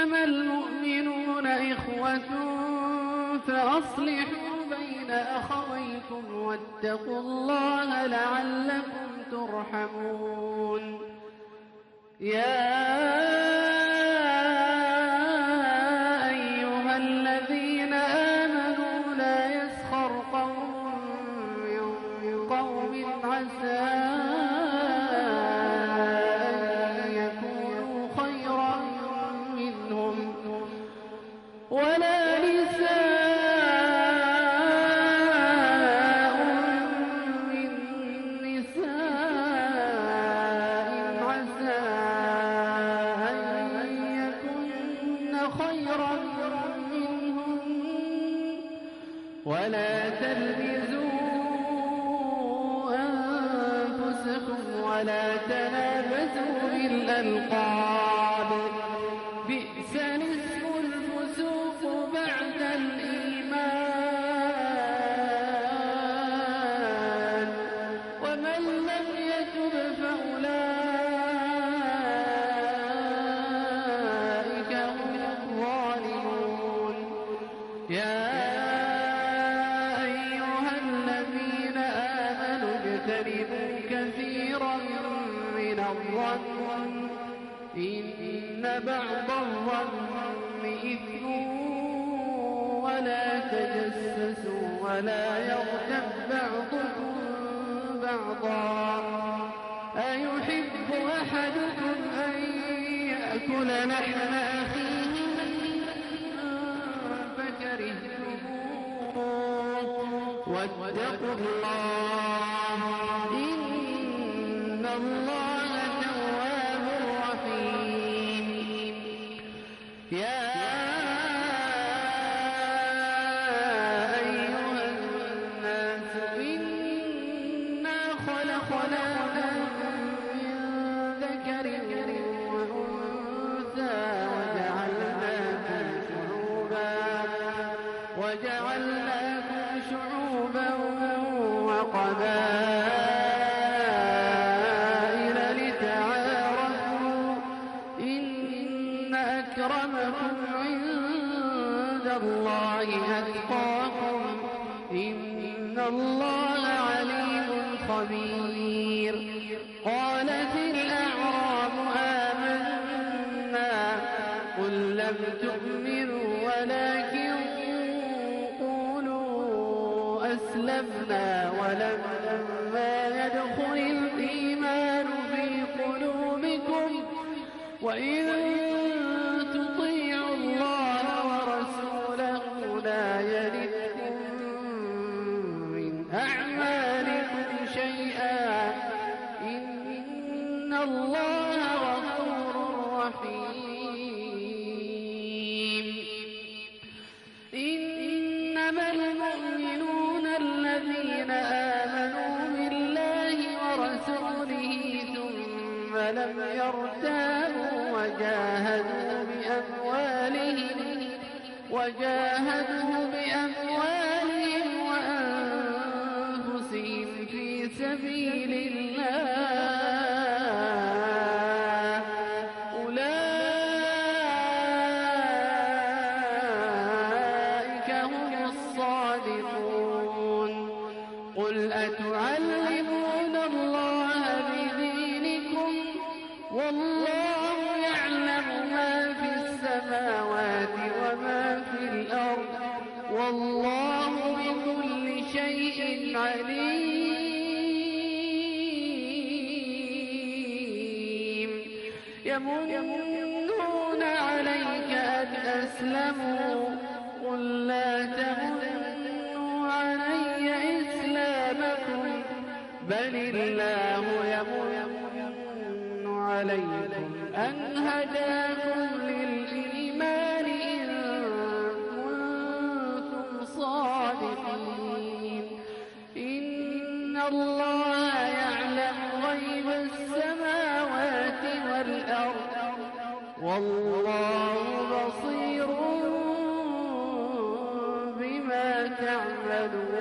إنما المؤمنون إخوة فأصلحوا بين أخويكم واتقوا الله لعلكم ترحمون يا أيها الذين آمنوا لا يسخر قوم من قوم عسى أن يكونوا خيرا منهم ولا نساء من نساء عسى أن يكن خيرا منهم ولا تلمزوا أنفسكم ولا تنابزوا بالألقاب بئس الاسم الفسوق بعد الإيمان ومن لم يتب فأولئك هم الظالمون يا أيها الذين آمنوا اجتنبوا كثيرا من الظن إن بعض الظن إثم ولا تجسسوا ولا يغتب بعضكم بعضا أيحب أحدكم أن يأكل لحم أخيه فكرهتموه واتقوا الله إن الله تواب رحيم يا أيها الناس إنا خلقناكم من ذكر وأنثى وجعلناكم شعوبا وقبائل لتعارفوا إن أكرمكم عند الله أتقاكم إن الله عليم خبير قالت الأعراب آمنا قل لم تؤمنوا ولكن أسلمنا ولما يدخل الإيمان في قلوبكم وإن تطيعوا الله ورسوله لا يلدكم من أعمالكم شيئا إن الله غفور رحيم إنما المؤمنون الذين آمنوا بالله ورسوله ثم لم يرتابوا وجاهدوا بأموالهم وأنفسهم في سبيل الله أولئك هم الصادقون قل أتعلمون الله بدينكم والله يعلم ما في السماوات وما في الأرض والله بكل شيء عليم يمنون عليك أن أسلموا قل لا تمنوا علي إسلامكم بل الله يمن عليكم أن هداكم للإيمان إن كنتم صادقين إن الله يعلم غيب السماوات والأرض والله بصير بما تعملون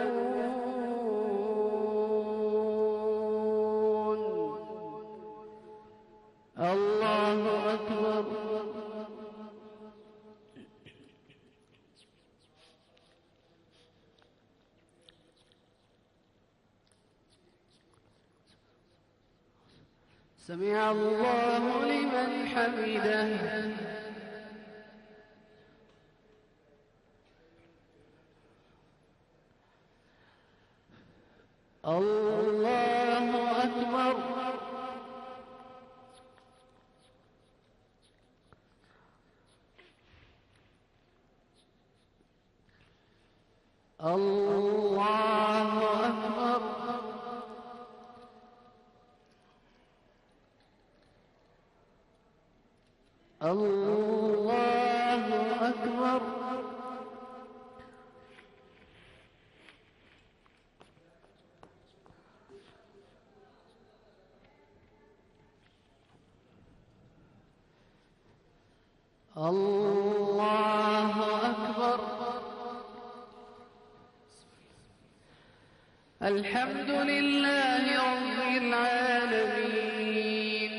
الله أكبر سمع الله لمن حمده. الله أكبر. الله أكبر. الله أكبر. الله أكبر. الحمد لله رب العالمين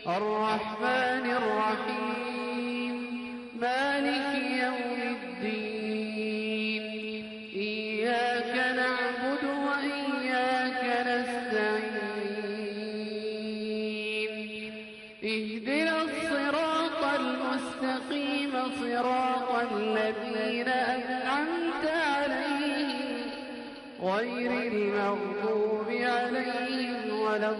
الرحمن الرحيم مالك يوم الدين إياك نعبد وإياك نستعين اهدنا الصراط المستقيم صراط الذين أنعمت عليهم غير المغضوب عليهم ولا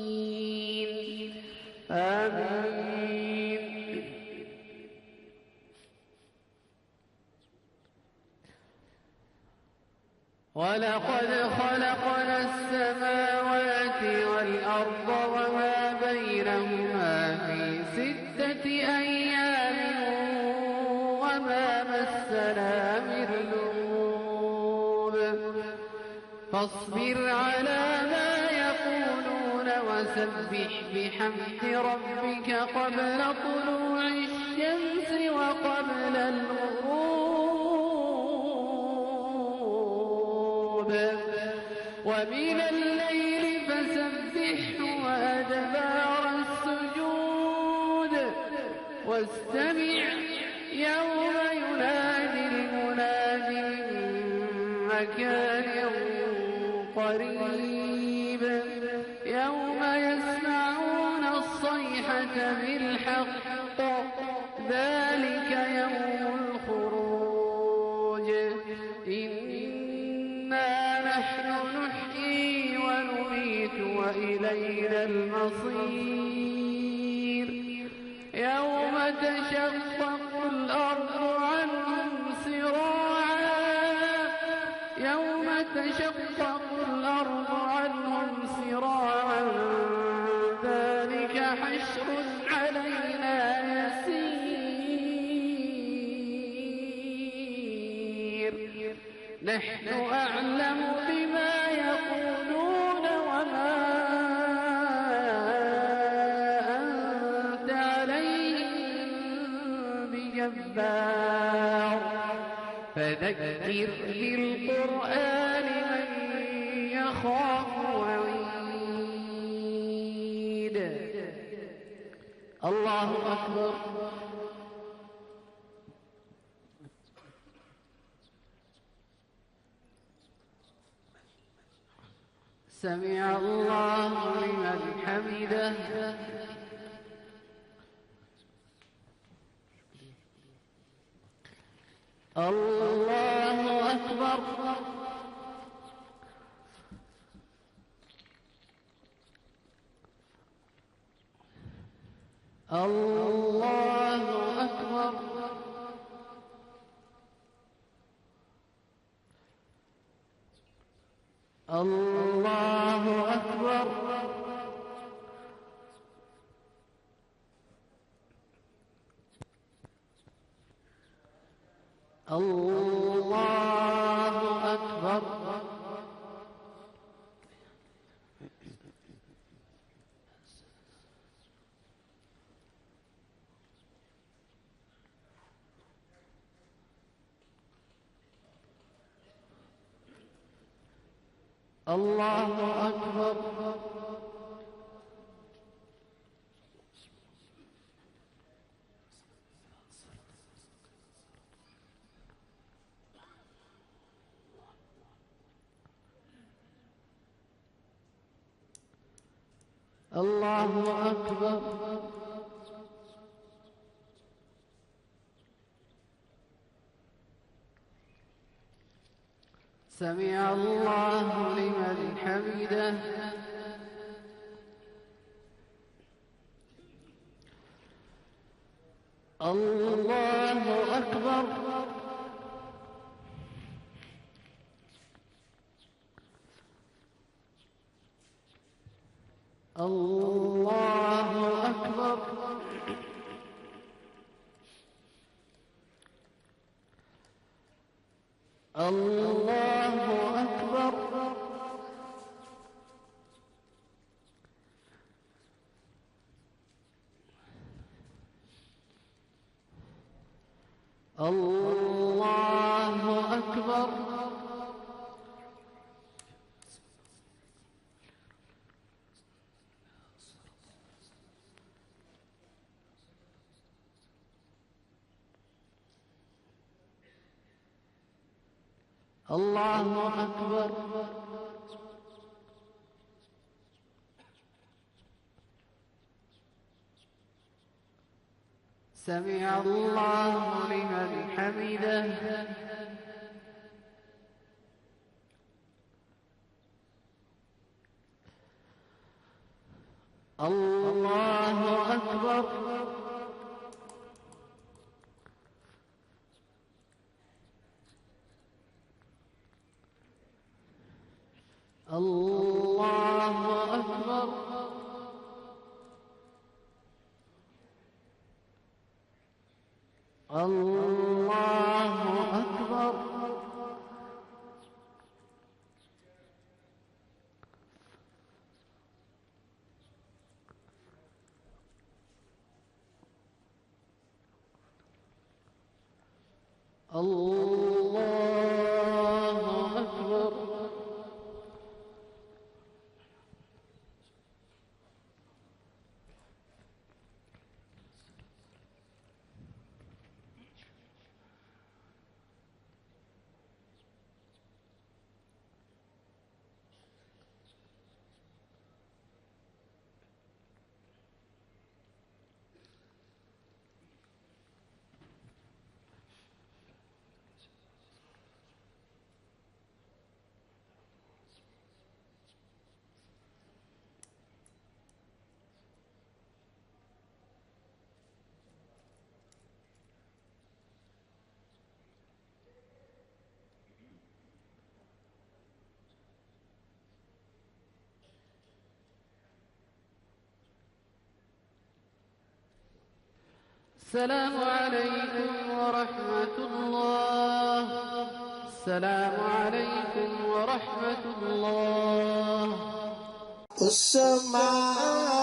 الضالين آمين. ولقد خلقنا السماوات والأرض وما بينهما في 6 أيام وما مسنا من لغوب فاصبر على ما يقولون وسبح بحمد ربك قبل طلوع الشمس وقبل الغروب ومن الليل فسبحه وأدبار السجود واستمع يوم ينادي المناد من مكان قريب يوم يسمعون الصيحة بالحق ذلك يوم الخروج إنا نحن نحيي ونميت وإلينا المصير يوم تشقق الأرض عنهم سراعا يوم تشقق الأرض عنهم سراعا ذلك حشر علينا يسير نحن أعلم بما يقولون وما أنت عليهم بجبار فذكر بالقرآن من يخاف وعيد. الله أكبر. سمع الله لمن حمده. الله أكبر. الله أكبر. الله أكبر. الله أكبر. الله أكبر. الله أكبر. سمع الله لمن حمده. الله أكبر. الله أكبر. الله أكبر. الله أكبر. الله أكبر. سمع الله لمن حمده. الله أكبر. الله أكبر. الله أكبر. الله أكبر. السلام عليكم ورحمة الله. السلام عليكم ورحمة الله. السماء